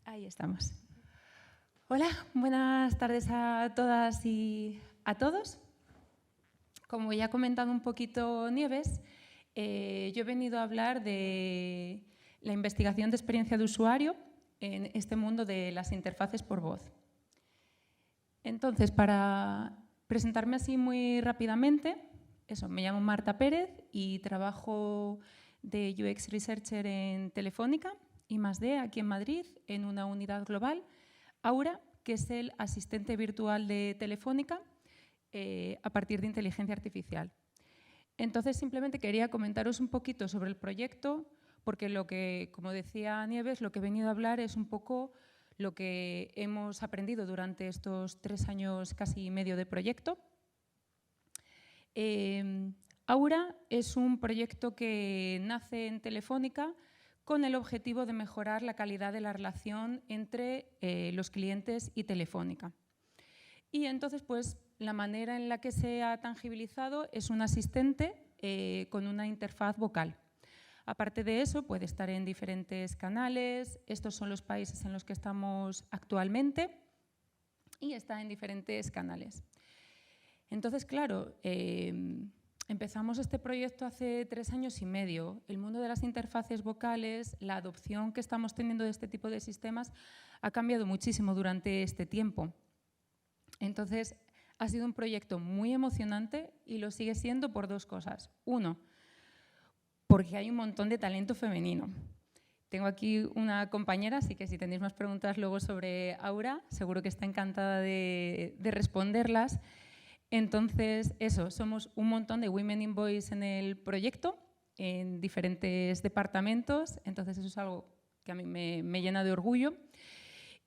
Ahí estamos. Hola, buenas tardes a todas y a todos. Como ya ha comentado un poquito Nieves, yo he venido a hablar de la investigación de experiencia de usuario en este mundo de las interfaces por voz. Entonces, para presentarme así muy rápidamente, me llamo Marta Pérez y trabajo de UX Researcher en Telefónica I+D aquí en Madrid, en una unidad global, Aura, que es el asistente virtual de Telefónica a partir de inteligencia artificial. Entonces, simplemente quería comentaros un poquito sobre el proyecto, porque como decía Nieves, lo que he venido a hablar es un poco lo que hemos aprendido durante estos 3 años casi y medio de proyecto. Aura es un proyecto que nace en Telefónica con el objetivo de mejorar la calidad de la relación entre los clientes y Telefónica. Y entonces, pues, la manera en la que se ha tangibilizado es un asistente con una interfaz vocal. Aparte de eso, puede estar en diferentes canales. Estos son los países en los que estamos actualmente y está en diferentes canales. Entonces, claro, empezamos este proyecto hace 3 años y medio. El mundo de las interfaces vocales, la adopción que estamos teniendo de este tipo de sistemas ha cambiado muchísimo durante este tiempo. Entonces, ha sido un proyecto muy emocionante y lo sigue siendo por 2 cosas. Uno, porque hay un montón de talento femenino. Tengo aquí una compañera, así que si tenéis más preguntas luego sobre Aura, seguro que está encantada de responderlas. Entonces, somos un montón de Women in Voice en el proyecto, en diferentes departamentos. Entonces, eso es algo que a mí me llena de orgullo.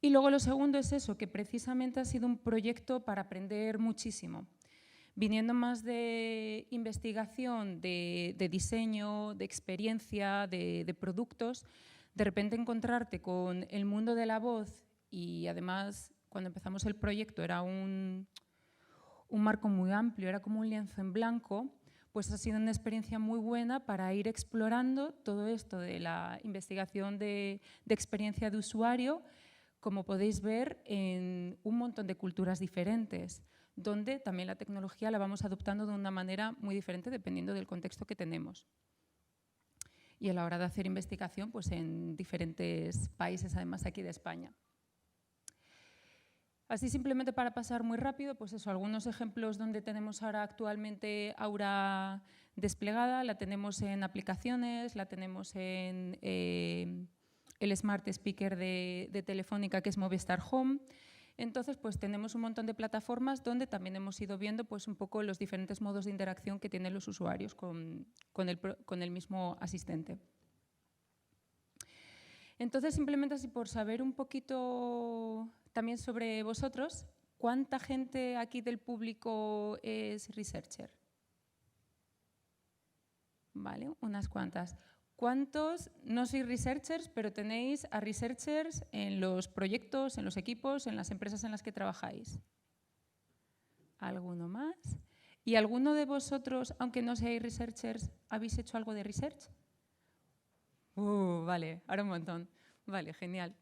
Y luego lo segundo es eso, que precisamente ha sido un proyecto para aprender muchísimo. Viniendo más de investigación, de diseño, de experiencia, de productos, de repente encontrarte con el mundo de la voz y además cuando empezamos el proyecto era un marco muy amplio, era como un lienzo en blanco, pues ha sido una experiencia muy buena para ir explorando todo esto de la investigación de experiencia de usuario, como podéis ver, en un montón de culturas diferentes, donde también la tecnología la vamos adoptando de una manera muy diferente dependiendo del contexto que tenemos. Y a la hora de hacer investigación, pues en diferentes países, además aquí de España. Así simplemente para pasar muy rápido, pues eso, algunos ejemplos donde tenemos ahora actualmente Aura desplegada, la tenemos en aplicaciones, la tenemos en el Smart Speaker de Telefónica, que es Movistar Home. Entonces, pues tenemos un montón de plataformas donde también hemos ido viendo pues, un poco los diferentes modos de interacción que tienen los usuarios con el mismo asistente. Entonces, simplemente así por saber un poquito también sobre vosotros, ¿cuánta gente aquí del público es researcher? Vale, unas cuantas. ¿Cuántos no sois researchers, pero tenéis a researchers en los proyectos, en los equipos, en las empresas en las que trabajáis? ¿Alguno más? ¿Y alguno de vosotros, aunque no seáis researchers, habéis hecho algo de research? Vale, ahora un montón. Vale, genial.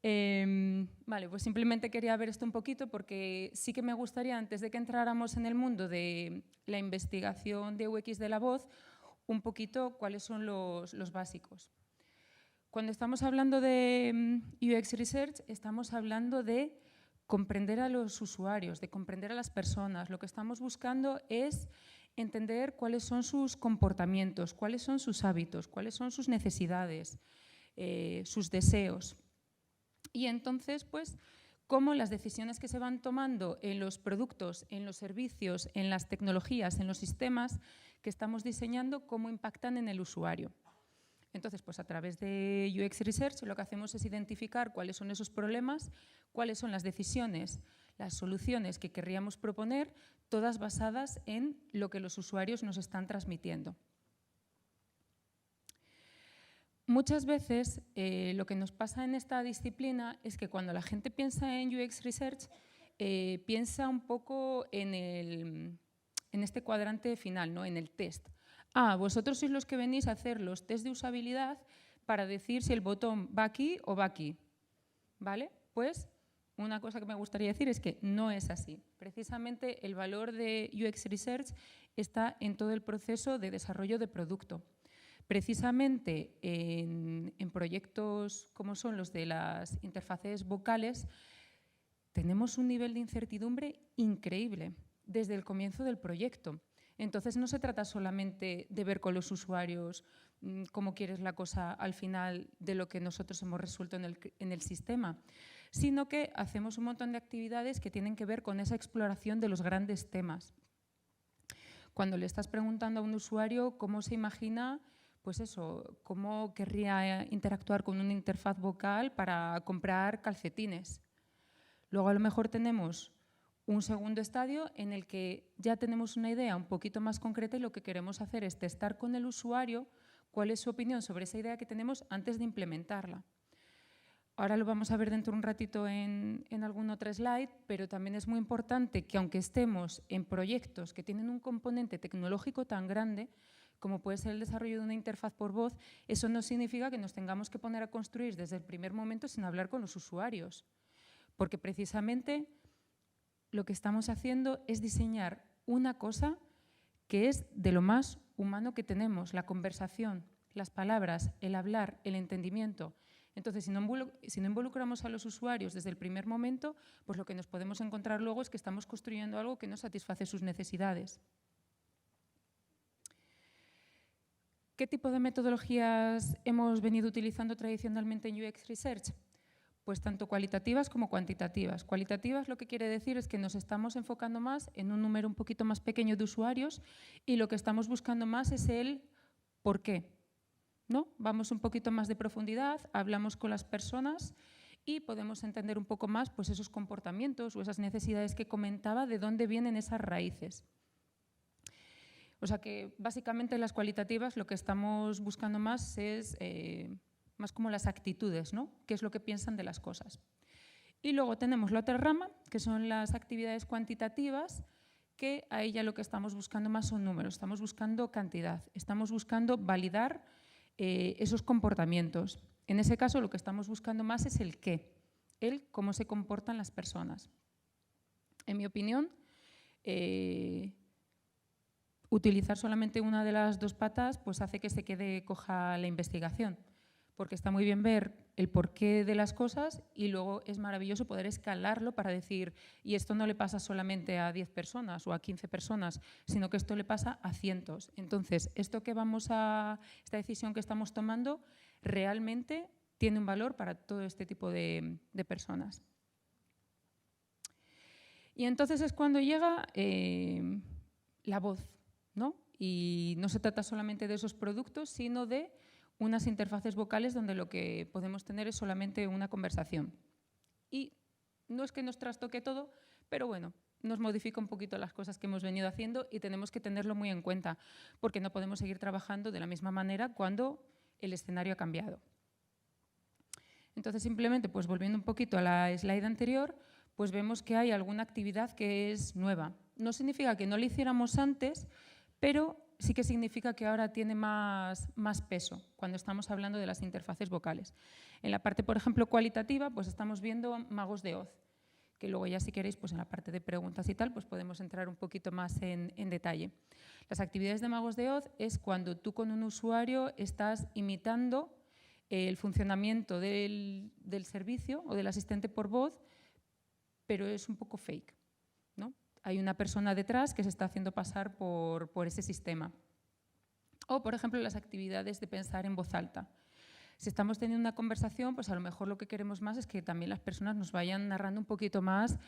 Vale, pues simplemente quería ver esto un poquito porque sí que me gustaría, antes de que entráramos en el mundo de la investigación de UX de la voz, un poquito cuáles son los básicos. Cuando estamos hablando de UX Research, estamos hablando de comprender a los usuarios, de comprender a las personas. Lo que estamos buscando es entender cuáles son sus comportamientos, cuáles son sus hábitos, cuáles son sus necesidades, sus deseos. Y entonces, pues, cómo las decisiones que se van tomando en los productos, en los servicios, en las tecnologías, en los sistemas que estamos diseñando, cómo impactan en el usuario. Entonces, pues a través de UX Research lo que hacemos es identificar cuáles son esos problemas, cuáles son las decisiones, las soluciones que querríamos proponer, todas basadas en lo que los usuarios nos están transmitiendo. Muchas veces lo que nos pasa en esta disciplina es que cuando la gente piensa en UX Research, piensa un poco en este cuadrante final, ¿no? En el test. Vosotros sois los que venís a hacer los test de usabilidad para decir si el botón va aquí o va aquí. ¿vale? Pues una cosa que me gustaría decir es que no es así. Precisamente el valor de UX Research está en todo el proceso de desarrollo de producto. Precisamente en proyectos como son los de las interfaces vocales, tenemos un nivel de incertidumbre increíble desde el comienzo del proyecto. Entonces, no se trata solamente de ver con los usuarios cómo quieres la cosa al final de lo que nosotros hemos resuelto en el sistema, sino que hacemos un montón de actividades que tienen que ver con esa exploración de los grandes temas. Cuando le estás preguntando a un usuario cómo se imagina, pues eso, cómo querría interactuar con una interfaz vocal para comprar calcetines. Luego a lo mejor tenemos un segundo estadio en el que ya tenemos una idea un poquito más concreta y lo que queremos hacer es testar con el usuario cuál es su opinión sobre esa idea que tenemos antes de implementarla. Ahora lo vamos a ver dentro de un ratito en algún otro slide, pero también es muy importante que aunque estemos en proyectos que tienen un componente tecnológico tan grande, como puede ser el desarrollo de una interfaz por voz, eso no significa que nos tengamos que poner a construir desde el primer momento sin hablar con los usuarios. Porque precisamente lo que estamos haciendo es diseñar una cosa que es de lo más humano que tenemos, la conversación, las palabras, el hablar, el entendimiento. Entonces, si no involucramos a los usuarios desde el primer momento, pues lo que nos podemos encontrar luego es que estamos construyendo algo que no satisface sus necesidades. ¿Qué tipo de metodologías hemos venido utilizando tradicionalmente en UX Research? Pues tanto cualitativas como cuantitativas. Cualitativas lo que quiere decir es que nos estamos enfocando más en un número un poquito más pequeño de usuarios y lo que estamos buscando más es el por qué, ¿no? Vamos un poquito más de profundidad, hablamos con las personas y podemos entender un poco más pues, esos comportamientos o esas necesidades que comentaba, de dónde vienen esas raíces. O sea que básicamente en las cualitativas lo que estamos buscando más es más como las actitudes, ¿no? Qué es lo que piensan de las cosas. Y luego tenemos la otra rama, que son las actividades cuantitativas, que a ella lo que estamos buscando más son números, estamos buscando cantidad, estamos buscando validar esos comportamientos. En ese caso lo que estamos buscando más es el qué, el cómo se comportan las personas. En mi opinión, utilizar solamente una de las dos patas pues hace que se quede coja la investigación, porque está muy bien ver el porqué de las cosas y luego es maravilloso poder escalarlo para decir, y esto no le pasa solamente a 10 personas o a 15 personas, sino que esto le pasa a cientos. Entonces, esta decisión que estamos tomando realmente tiene un valor para todo este tipo de personas. Y entonces es cuando llega la voz, ¿no? Y no se trata solamente de esos productos, sino de unas interfaces vocales donde lo que podemos tener es solamente una conversación. Y no es que nos trastoque todo, pero bueno, nos modifica un poquito las cosas que hemos venido haciendo y tenemos que tenerlo muy en cuenta, porque no podemos seguir trabajando de la misma manera cuando el escenario ha cambiado. Entonces, simplemente, pues volviendo un poquito a la slide anterior, pues vemos que hay alguna actividad que es nueva. No significa que no la hiciéramos antes, pero sí que significa que ahora tiene más peso cuando estamos hablando de las interfaces vocales. En la parte, por ejemplo, cualitativa, pues estamos viendo magos de Oz, que luego ya si queréis, pues en la parte de preguntas y tal, pues podemos entrar un poquito más en detalle. Las actividades de magos de Oz es cuando tú con un usuario estás imitando el funcionamiento del servicio o del asistente por voz, pero es un poco fake, ¿no? Hay una persona detrás que se está haciendo pasar por ese sistema. O, por ejemplo, las actividades de pensar en voz alta. Si estamos teniendo una conversación, pues a lo mejor lo que queremos más es que también las personas nos vayan narrando un poquito más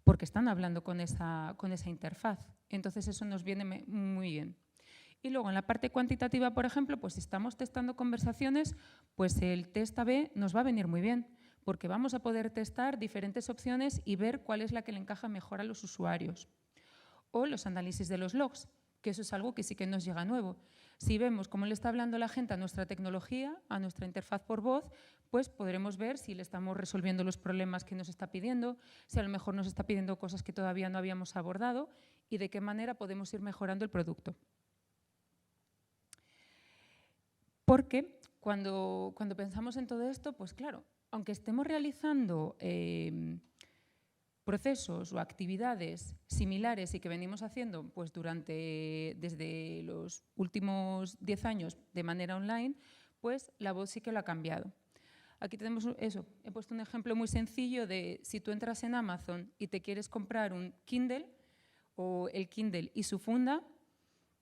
porque están hablando con esa interfaz. Entonces, eso nos viene muy bien. Y luego, en la parte cuantitativa, por ejemplo, pues si estamos testando conversaciones, pues el test A/B nos va a venir muy bien, porque vamos a poder testar diferentes opciones y ver cuál es la que le encaja mejor a los usuarios. O los análisis de los logs, que eso es algo que sí que nos llega nuevo. Si vemos cómo le está hablando la gente a nuestra tecnología, a nuestra interfaz por voz, pues podremos ver si le estamos resolviendo los problemas que nos está pidiendo, si a lo mejor nos está pidiendo cosas que todavía no habíamos abordado y de qué manera podemos ir mejorando el producto. Porque Cuando pensamos en todo esto, pues claro, aunque estemos realizando procesos o actividades similares y que venimos haciendo pues desde los últimos 10 años de manera online, pues la voz sí que lo ha cambiado. Aquí tenemos eso, he puesto un ejemplo muy sencillo de si tú entras en Amazon y te quieres comprar un Kindle o el Kindle y su funda,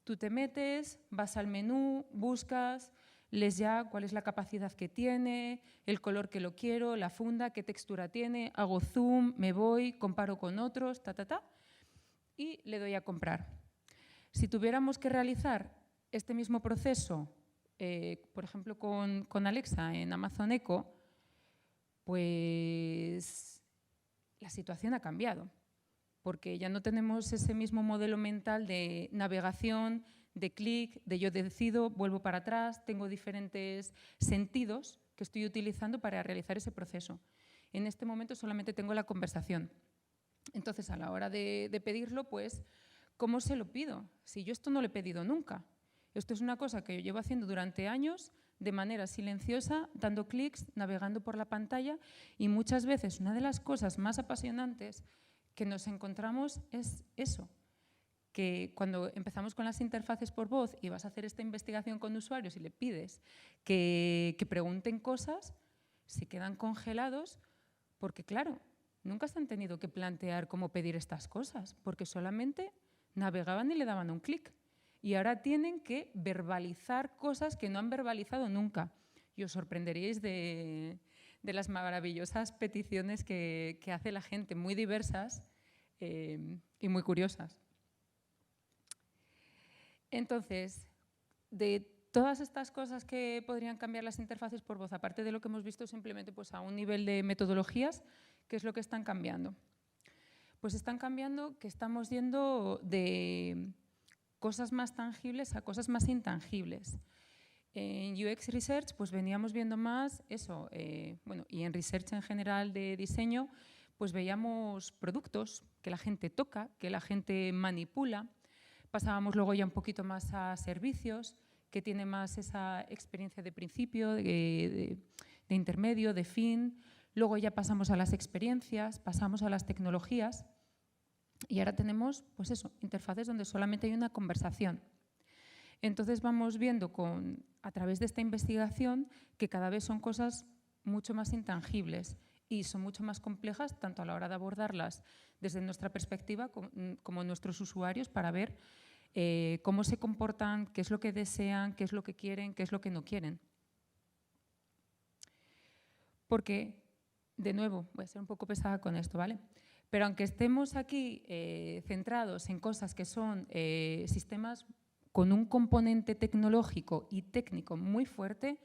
tú te metes, vas al menú, buscas, lees ya cuál es la capacidad que tiene, el color que lo quiero, la funda, qué textura tiene, hago zoom, me voy, comparo con otros, y le doy a comprar. Si tuviéramos que realizar este mismo proceso, por ejemplo, con Alexa en Amazon Echo, pues la situación ha cambiado, porque ya no tenemos ese mismo modelo mental de navegación, de clic, de yo decido, vuelvo para atrás, tengo diferentes sentidos que estoy utilizando para realizar ese proceso. En este momento solamente tengo la conversación. Entonces, a la hora de pedirlo, pues, ¿cómo se lo pido? Si yo esto no lo he pedido nunca. Esto es una cosa que yo llevo haciendo durante años de manera silenciosa, dando clics, navegando por la pantalla, y muchas veces una de las cosas más apasionantes que nos encontramos es eso, que cuando empezamos con las interfaces por voz y vas a hacer esta investigación con usuarios y le pides que pregunten cosas, se quedan congelados porque, claro, nunca se han tenido que plantear cómo pedir estas cosas, porque solamente navegaban y le daban un clic. Y ahora tienen que verbalizar cosas que no han verbalizado nunca. Y os sorprenderíais de las maravillosas peticiones que hace la gente, muy diversas y muy curiosas. Entonces, de todas estas cosas que podrían cambiar las interfaces por voz, aparte de lo que hemos visto simplemente pues, a un nivel de metodologías, ¿qué es lo que están cambiando? Pues están cambiando que estamos yendo de cosas más tangibles a cosas más intangibles. En UX Research pues veníamos viendo más eso, y en Research en general de diseño, pues veíamos productos que la gente toca, que la gente manipula. Pasábamos luego ya un poquito más a servicios, que tiene más esa experiencia de principio, de intermedio, de fin. Luego ya pasamos a las experiencias, pasamos a las tecnologías y ahora tenemos, pues eso, interfaces donde solamente hay una conversación. Entonces vamos viendo a través de esta investigación que cada vez son cosas mucho más intangibles y son mucho más complejas tanto a la hora de abordarlas desde nuestra perspectiva como nuestros usuarios para ver cómo se comportan, qué es lo que desean, qué es lo que quieren, qué es lo que no quieren. Porque, de nuevo, voy a ser un poco pesada con esto, ¿vale? Pero aunque estemos aquí centrados en cosas que son sistemas con un componente tecnológico y técnico muy fuerte,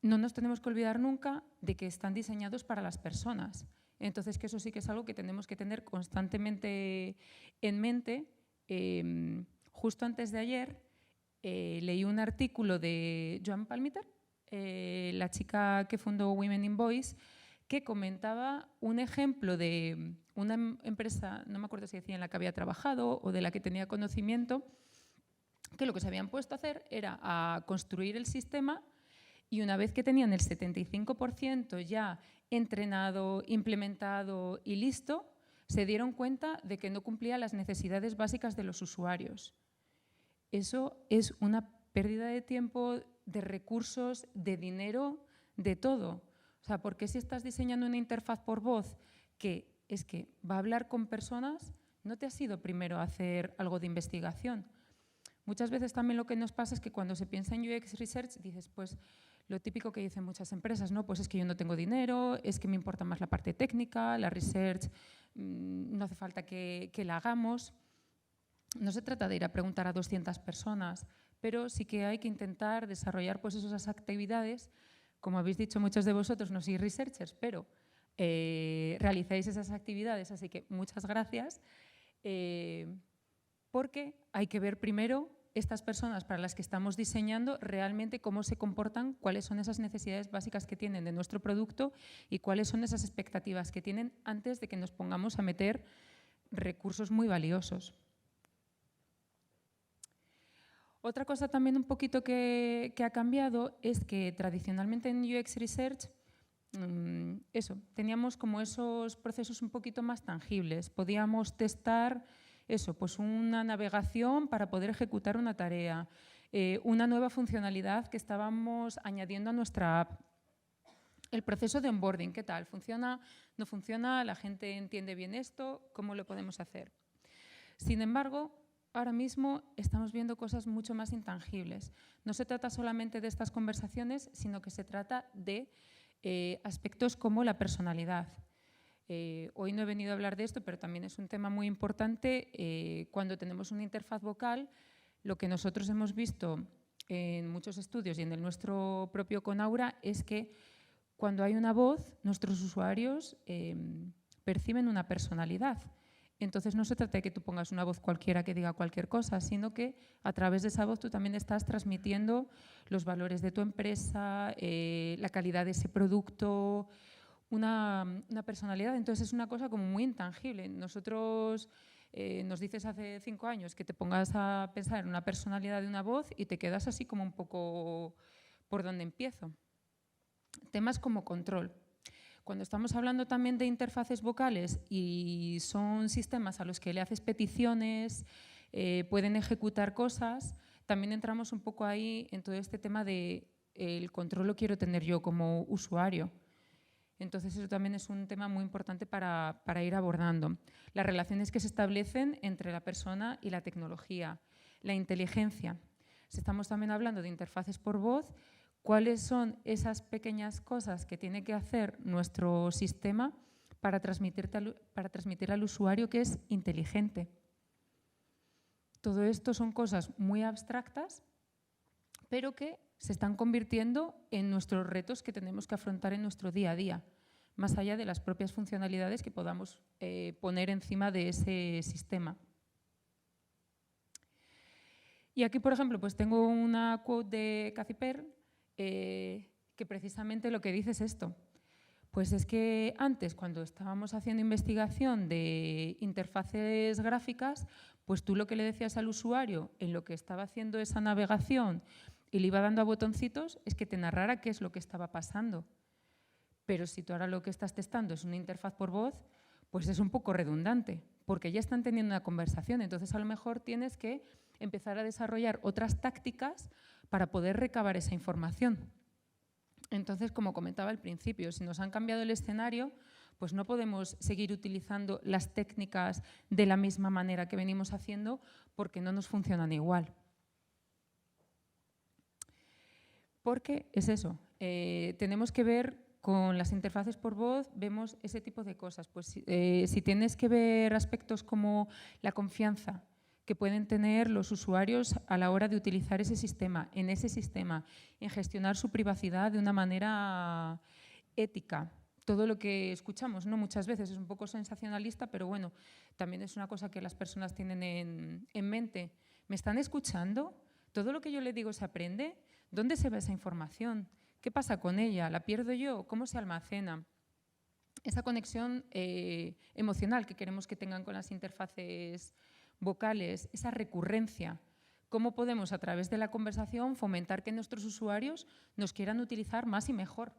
no nos tenemos que olvidar nunca de que están diseñados para las personas. Entonces, que eso sí que es algo que tenemos que tener constantemente en mente. Justo antes de ayer leí un artículo de Joan Palmiter, la chica que fundó Women in Voice, que comentaba un ejemplo de una empresa, no me acuerdo si decía en la que había trabajado o de la que tenía conocimiento, que lo que se habían puesto a hacer era a construir el sistema y una vez que tenían el 75% ya entrenado, implementado y listo, se dieron cuenta de que no cumplía las necesidades básicas de los usuarios. Eso es una pérdida de tiempo, de recursos, de dinero, de todo. O sea, ¿por qué si estás diseñando una interfaz por voz que es que va a hablar con personas, no te has ido primero a hacer algo de investigación? Muchas veces también lo que nos pasa es que cuando se piensa en UX Research dices, pues lo típico que dicen muchas empresas, ¿no? Pues es que yo no tengo dinero, es que me importa más la parte técnica, la research no hace falta que la hagamos. No se trata de ir a preguntar a 200 personas, pero sí que hay que intentar desarrollar pues esas actividades. Como habéis dicho muchos de vosotros, no sois researchers, pero realizáis esas actividades, así que muchas gracias. Porque hay que ver primero estas personas para las que estamos diseñando realmente cómo se comportan, cuáles son esas necesidades básicas que tienen de nuestro producto y cuáles son esas expectativas que tienen antes de que nos pongamos a meter recursos muy valiosos. Otra cosa también un poquito que ha cambiado es que tradicionalmente en UX Research teníamos como esos procesos un poquito más tangibles. Podíamos testar pues una navegación para poder ejecutar una tarea, una nueva funcionalidad que estábamos añadiendo a nuestra app. El proceso de onboarding, ¿qué tal? ¿Funciona? ¿No funciona? ¿La gente entiende bien esto? ¿Cómo lo podemos hacer? Sin embargo, ahora mismo estamos viendo cosas mucho más intangibles. No se trata solamente de estas conversaciones, sino que se trata de aspectos como la personalidad. Hoy no he venido a hablar de esto, pero también es un tema muy importante. Cuando tenemos una interfaz vocal, lo que nosotros hemos visto en muchos estudios y en el nuestro propio con Aura es que cuando hay una voz, nuestros usuarios perciben una personalidad. Entonces no se trata de que tú pongas una voz cualquiera que diga cualquier cosa, sino que a través de esa voz tú también estás transmitiendo los valores de tu empresa, la calidad de ese producto, una personalidad. Entonces es una cosa como muy intangible. Nosotros nos dices hace 5 años que te pongas a pensar en una personalidad de una voz y te quedas así como un poco por dónde empiezo. Temas como control. Cuando estamos hablando también de interfaces vocales y son sistemas a los que le haces peticiones, pueden ejecutar cosas, también entramos un poco ahí en todo este tema de el control lo quiero tener yo como usuario. Entonces eso también es un tema muy importante para ir abordando. Las relaciones que se establecen entre la persona y la tecnología, la inteligencia. Si estamos también hablando de interfaces por voz, ¿cuáles son esas pequeñas cosas que tiene que hacer nuestro sistema para transmitir al usuario que es inteligente? Todo esto son cosas muy abstractas, pero que se están convirtiendo en nuestros retos que tenemos que afrontar en nuestro día a día, más allá de las propias funcionalidades que podamos poner encima de ese sistema. Y aquí, por ejemplo, pues tengo una quote de Cathy Pearl, que precisamente lo que dice es esto. Pues es que antes, cuando estábamos haciendo investigación de interfaces gráficas, pues tú lo que le decías al usuario en lo que estaba haciendo esa navegación y le iba dando a botoncitos es que te narrara qué es lo que estaba pasando. Pero si tú ahora lo que estás testando es una interfaz por voz, pues es un poco redundante, porque ya están teniendo una conversación. Entonces, a lo mejor tienes que empezar a desarrollar otras tácticas para poder recabar esa información. Entonces, como comentaba al principio, si nos han cambiado el escenario, pues no podemos seguir utilizando las técnicas de la misma manera que venimos haciendo porque no nos funcionan igual. Porque es eso, tenemos que ver con las interfaces por voz, vemos ese tipo de cosas. Pues si tienes que ver aspectos como la confianza que pueden tener los usuarios a la hora de utilizar ese sistema, en gestionar su privacidad de una manera ética. Todo lo que escuchamos, ¿no? Muchas veces es un poco sensacionalista, pero bueno, también es una cosa que las personas tienen en mente. ¿Me están escuchando? ¿Todo lo que yo le digo se aprende? ¿Dónde se ve esa información? ¿Qué pasa con ella? ¿La pierdo yo? ¿Cómo se almacena? Esa conexión emocional que queremos que tengan con las interfaces vocales, esa recurrencia. ¿Cómo podemos, a través de la conversación, fomentar que nuestros usuarios nos quieran utilizar más y mejor?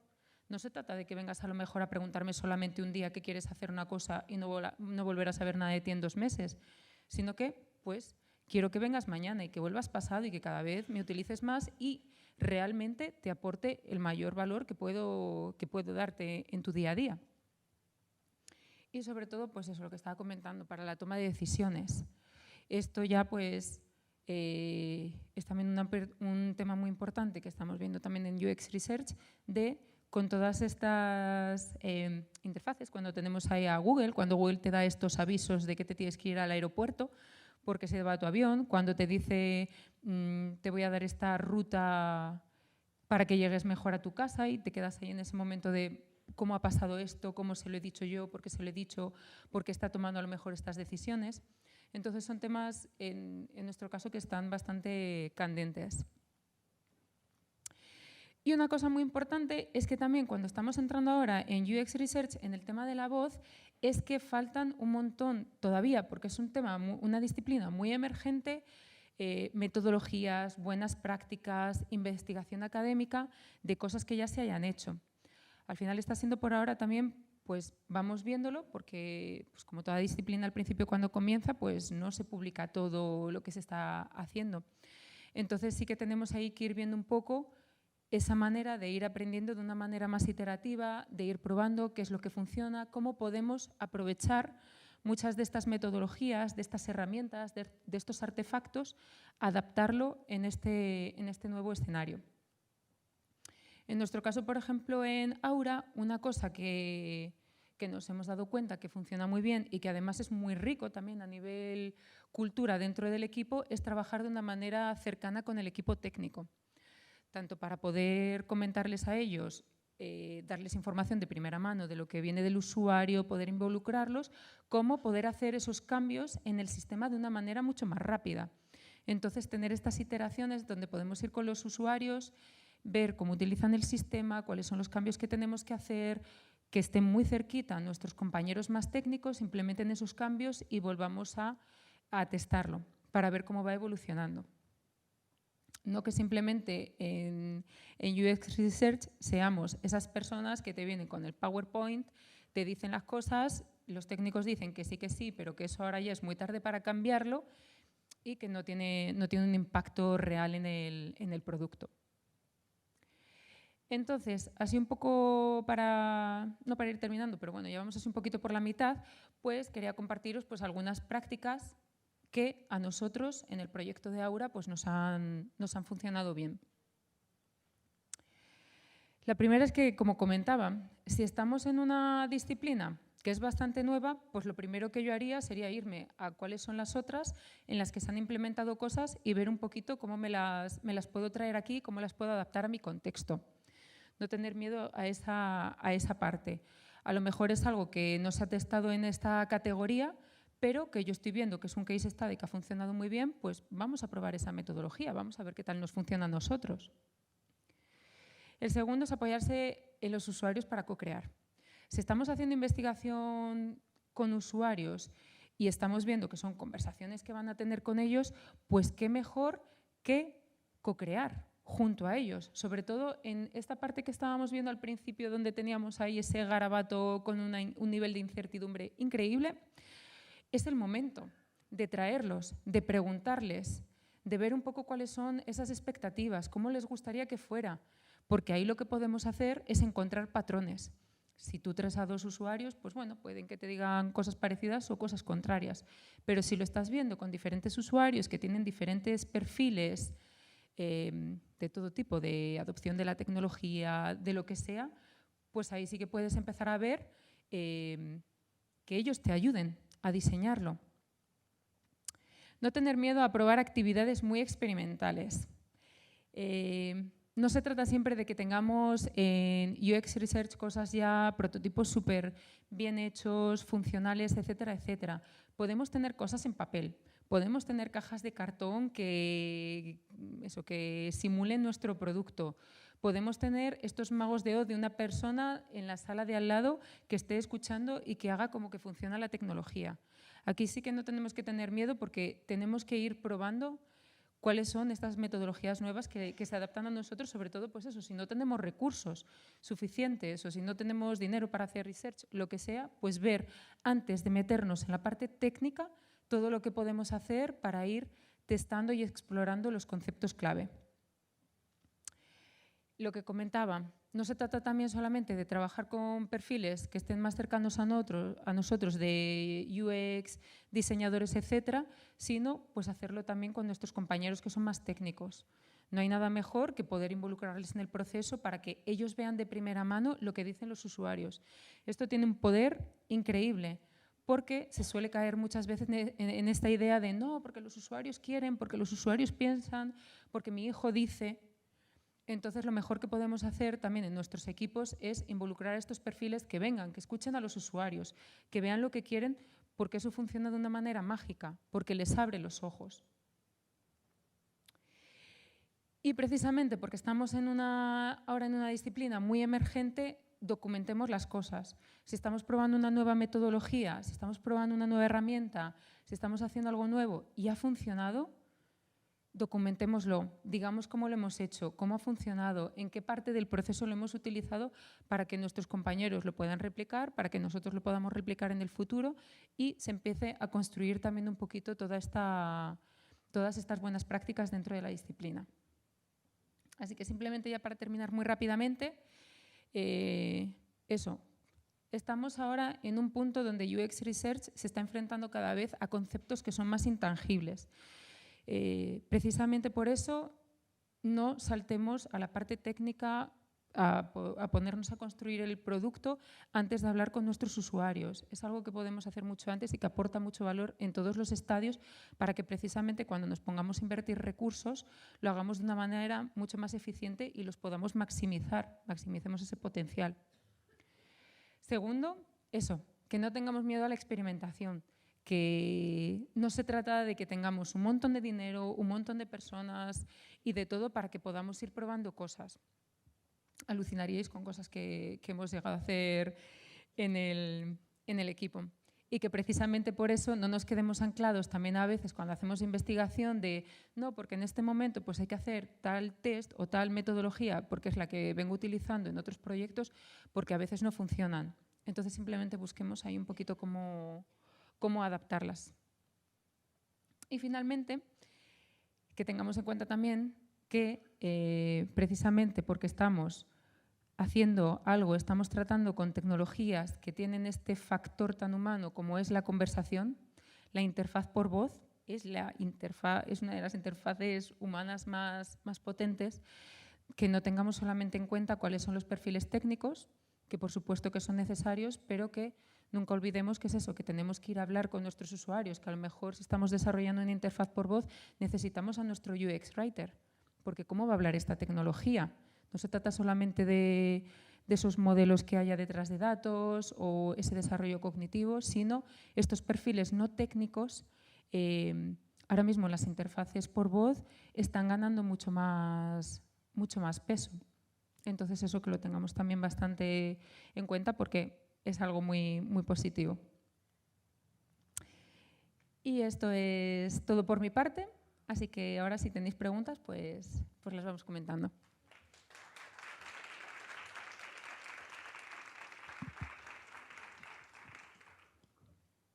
No se trata de que vengas a lo mejor a preguntarme solamente un día que quieres hacer una cosa y no volver a saber nada de ti en 2 meses, sino que, pues, quiero que vengas mañana y que vuelvas pasado y que cada vez me utilices más y realmente te aporte el mayor valor que puedo darte en tu día a día. Y sobre todo, pues eso, lo que estaba comentando, para la toma de decisiones. Esto ya pues es también un tema muy importante que estamos viendo también en UX Research con todas estas interfaces, cuando tenemos ahí a Google, cuando Google te da estos avisos de que te tienes que ir al aeropuerto porque se va tu avión, cuando te dice te voy a dar esta ruta para que llegues mejor a tu casa y te quedas ahí en ese momento de cómo ha pasado esto, cómo se lo he dicho yo, por qué se lo he dicho, por qué está tomando a lo mejor estas decisiones. Entonces son temas, en nuestro caso, que están bastante candentes. Y una cosa muy importante es que también cuando estamos entrando ahora en UX Research, en el tema de la voz, es que faltan un montón todavía, porque es un tema, una disciplina muy emergente, metodologías, buenas prácticas, investigación académica de cosas que ya se hayan hecho. Al final está siendo por ahora también, pues vamos viéndolo, porque pues como toda disciplina al principio cuando comienza, pues no se publica todo lo que se está haciendo. Entonces sí que tenemos ahí que ir viendo un poco esa manera de ir aprendiendo de una manera más iterativa, de ir probando qué es lo que funciona, cómo podemos aprovechar muchas de estas metodologías, de estas herramientas, de estos artefactos, adaptarlo en este nuevo escenario. En nuestro caso, por ejemplo, en Aura, una cosa que nos hemos dado cuenta que funciona muy bien y que además es muy rico también a nivel cultura dentro del equipo es trabajar de una manera cercana con el equipo técnico, tanto para poder comentarles a ellos, darles información de primera mano de lo que viene del usuario, poder involucrarlos, como poder hacer esos cambios en el sistema de una manera mucho más rápida. Entonces, tener estas iteraciones donde podemos ir con los usuarios, ver cómo utilizan el sistema, cuáles son los cambios que tenemos que hacer, que estén muy cerquita nuestros compañeros más técnicos, implementen esos cambios y volvamos a testarlo para ver cómo va evolucionando. No que simplemente en UX Research seamos esas personas que te vienen con el PowerPoint, te dicen las cosas, los técnicos dicen que sí, pero que eso ahora ya es muy tarde para cambiarlo y que no tiene un impacto real en el producto. Entonces, así un poco no para ir terminando, pero bueno, ya vamos así un poquito por la mitad, pues quería compartiros pues algunas prácticas que a nosotros en el proyecto de Aura pues nos han funcionado bien. La primera es que, como comentaba, si estamos en una disciplina que es bastante nueva, pues lo primero que yo haría sería irme a cuáles son las otras en las que se han implementado cosas y ver un poquito cómo me las puedo traer aquí, cómo las puedo adaptar a mi contexto. No tener miedo a esa parte. A lo mejor es algo que no se ha testado en esta categoría, pero que yo estoy viendo que es un case study que ha funcionado muy bien, pues vamos a probar esa metodología, vamos a ver qué tal nos funciona a nosotros. El segundo es apoyarse en los usuarios para co-crear. Si estamos haciendo investigación con usuarios y estamos viendo que son conversaciones que van a tener con ellos, pues qué mejor que co-crear junto a ellos, sobre todo en esta parte que estábamos viendo al principio donde teníamos ahí ese garabato con un nivel de incertidumbre increíble, es el momento de traerlos, de preguntarles, de ver un poco cuáles son esas expectativas, cómo les gustaría que fuera, porque ahí lo que podemos hacer es encontrar patrones. Si tú traes a 2 usuarios, pues bueno, pueden que te digan cosas parecidas o cosas contrarias, pero si lo estás viendo con diferentes usuarios que tienen diferentes perfiles, de todo tipo, de adopción de la tecnología, de lo que sea, pues ahí sí que puedes empezar a ver que ellos te ayuden a diseñarlo. No tener miedo a probar actividades muy experimentales. No se trata siempre de que tengamos en UX Research cosas ya, prototipos súper bien hechos, funcionales, etcétera, etcétera. Podemos tener cosas en papel. Podemos tener cajas de cartón que simulen nuestro producto. Podemos tener estos magos de Oz de una persona en la sala de al lado que esté escuchando y que haga como que funciona la tecnología. Aquí sí que no tenemos que tener miedo porque tenemos que ir probando cuáles son estas metodologías nuevas que se adaptan a nosotros, sobre todo pues eso, si no tenemos recursos suficientes o si no tenemos dinero para hacer research, lo que sea, pues ver antes de meternos en la parte técnica todo lo que podemos hacer para ir testando y explorando los conceptos clave. Lo que comentaba, no se trata también solamente de trabajar con perfiles que estén más cercanos a nosotros de UX, diseñadores, etcétera, sino pues hacerlo también con nuestros compañeros que son más técnicos. No hay nada mejor que poder involucrarles en el proceso para que ellos vean de primera mano lo que dicen los usuarios. Esto tiene un poder increíble, porque se suele caer muchas veces en esta idea de no, porque los usuarios quieren, porque los usuarios piensan, porque mi hijo dice. Entonces, lo mejor que podemos hacer también en nuestros equipos es involucrar a estos perfiles que vengan, que escuchen a los usuarios, que vean lo que quieren, porque eso funciona de una manera mágica, porque les abre los ojos. Y precisamente porque estamos ahora en una disciplina muy emergente, documentemos las cosas. Si estamos probando una nueva metodología, si estamos probando una nueva herramienta, si estamos haciendo algo nuevo y ha funcionado, documentémoslo, digamos cómo lo hemos hecho, cómo ha funcionado, en qué parte del proceso lo hemos utilizado para que nuestros compañeros lo puedan replicar, para que nosotros lo podamos replicar en el futuro y se empiece a construir también un poquito todas estas buenas prácticas dentro de la disciplina. Así que simplemente ya para terminar muy rápidamente, eso. Estamos ahora en un punto donde UX Research se está enfrentando cada vez a conceptos que son más intangibles. Precisamente por eso no saltemos a la parte técnica, a ponernos a construir el producto antes de hablar con nuestros usuarios. Es algo que podemos hacer mucho antes y que aporta mucho valor en todos los estadios para que precisamente cuando nos pongamos a invertir recursos lo hagamos de una manera mucho más eficiente y los podamos maximizar, maximicemos ese potencial. Segundo, eso, que no tengamos miedo a la experimentación. Que no se trata de que tengamos un montón de dinero, un montón de personas y de todo para que podamos ir probando cosas. Alucinaríais con cosas que hemos llegado a hacer en el equipo. Y que precisamente por eso no nos quedemos anclados también a veces cuando hacemos investigación de no, porque en este momento pues hay que hacer tal test o tal metodología porque es la que vengo utilizando en otros proyectos porque a veces no funcionan. Entonces simplemente busquemos ahí un poquito cómo adaptarlas. Y finalmente, que tengamos en cuenta también que precisamente porque estamos haciendo algo, estamos tratando con tecnologías que tienen este factor tan humano como es la conversación, la interfaz por voz es una de las interfaces humanas más potentes, que no tengamos solamente en cuenta cuáles son los perfiles técnicos, que por supuesto que son necesarios, pero que nunca olvidemos que es eso, que tenemos que ir a hablar con nuestros usuarios, que a lo mejor si estamos desarrollando una interfaz por voz necesitamos a nuestro UX Writer, porque ¿cómo va a hablar esta tecnología? No se trata solamente de esos modelos que haya detrás de datos o ese desarrollo cognitivo, sino estos perfiles no técnicos. Ahora mismo las interfaces por voz están ganando mucho más peso. Entonces eso que lo tengamos también bastante en cuenta porque es algo muy positivo. Y esto es todo por mi parte, así que ahora si tenéis preguntas, pues las vamos comentando.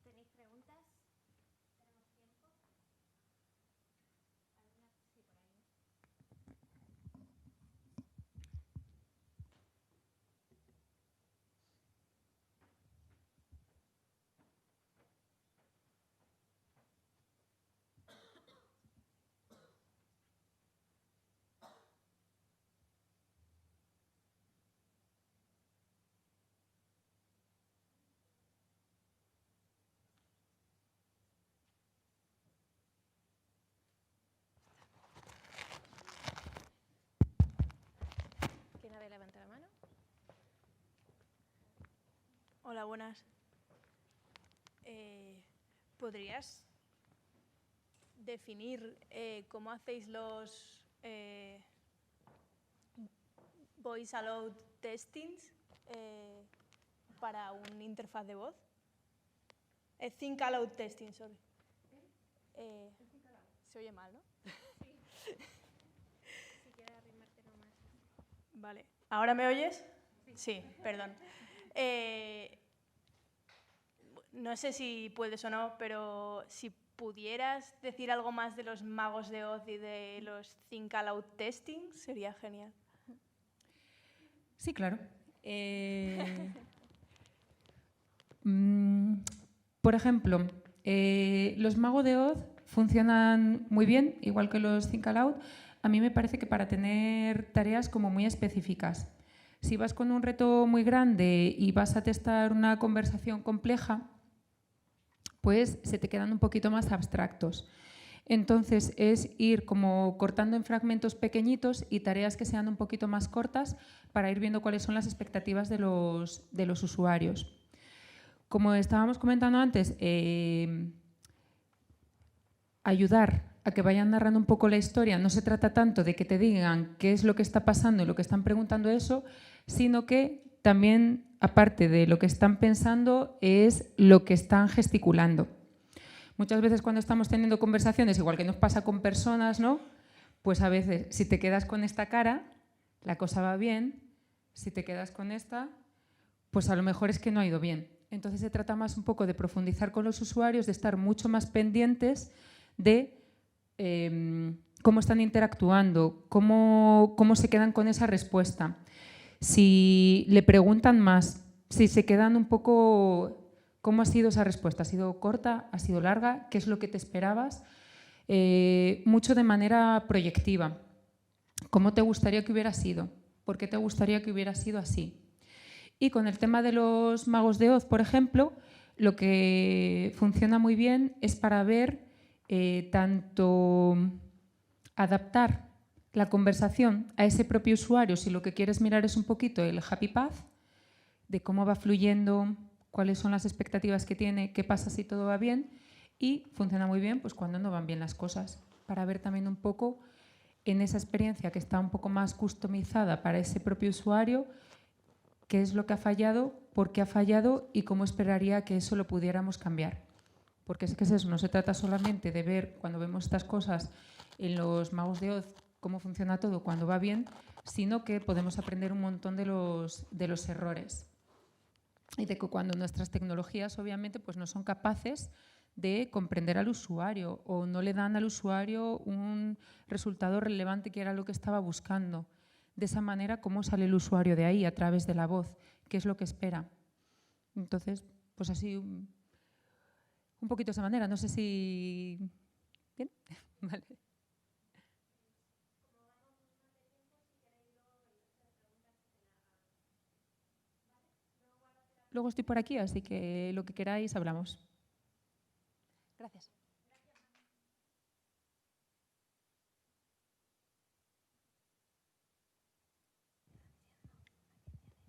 ¿Tenéis preguntas? ¿Tenemos tiempo? ¿Alguna? Sí, por ahí. ¿Quién ha de levantar la mano? Hola, buenas. ¿Podrías definir cómo hacéis los voice aloud testings para una interfaz de voz? Think aloud testing, sorry. Se oye mal, ¿no? Sí. Si quieres arrimártelo más. Vale. ¿Ahora me oyes? Sí, perdón. No sé si puedes o no, pero si pudieras decir algo más de los magos de Oz y de los Think Aloud Testing, sería genial. Sí, claro. Por ejemplo, los magos de Oz funcionan muy bien, igual que los Think Aloud. A mí me parece que para tener tareas como muy específicas. Si vas con un reto muy grande y vas a testar una conversación compleja, pues se te quedan un poquito más abstractos. Entonces es ir como cortando en fragmentos pequeñitos y tareas que sean un poquito más cortas para ir viendo cuáles son las expectativas de los usuarios. Como estábamos comentando antes, ayudar a que vayan narrando un poco la historia. No se trata tanto de que te digan qué es lo que está pasando y lo que están preguntando eso, sino que también, aparte de lo que están pensando, es lo que están gesticulando. Muchas veces cuando estamos teniendo conversaciones, igual que nos pasa con personas, ¿no? Pues a veces, si te quedas con esta cara, la cosa va bien. Si te quedas con esta, pues a lo mejor es que no ha ido bien. Entonces se trata más un poco de profundizar con los usuarios, de estar mucho más pendientes de cómo están interactuando, cómo se quedan con esa respuesta. Si le preguntan más, si se quedan un poco, ¿cómo ha sido esa respuesta? ¿Ha sido corta? ¿Ha sido larga? ¿Qué es lo que te esperabas? Mucho de manera proyectiva. ¿Cómo te gustaría que hubiera sido? ¿Por qué te gustaría que hubiera sido así? Y con el tema de los magos de Oz, por ejemplo, lo que funciona muy bien es para ver tanto adaptar la conversación a ese propio usuario, si lo que quieres mirar es un poquito el happy path, de cómo va fluyendo, cuáles son las expectativas que tiene, qué pasa si todo va bien, y funciona muy bien pues cuando no van bien las cosas, para ver también un poco en esa experiencia que está un poco más customizada para ese propio usuario, qué es lo que ha fallado, por qué ha fallado y cómo esperaría que eso lo pudiéramos cambiar. Porque es que es eso, no se trata solamente de ver cuando vemos estas cosas en los magos de Oz cómo funciona todo cuando va bien, sino que podemos aprender un montón de los errores. Y de que cuando nuestras tecnologías obviamente pues no son capaces de comprender al usuario o no le dan al usuario un resultado relevante que era lo que estaba buscando. De esa manera, ¿cómo sale el usuario de ahí a través de la voz? ¿Qué es lo que espera? Entonces, pues así un poquito de esa manera. No sé si... ¿Bien? Vale. Luego estoy por aquí, así que lo que queráis hablamos. Gracias.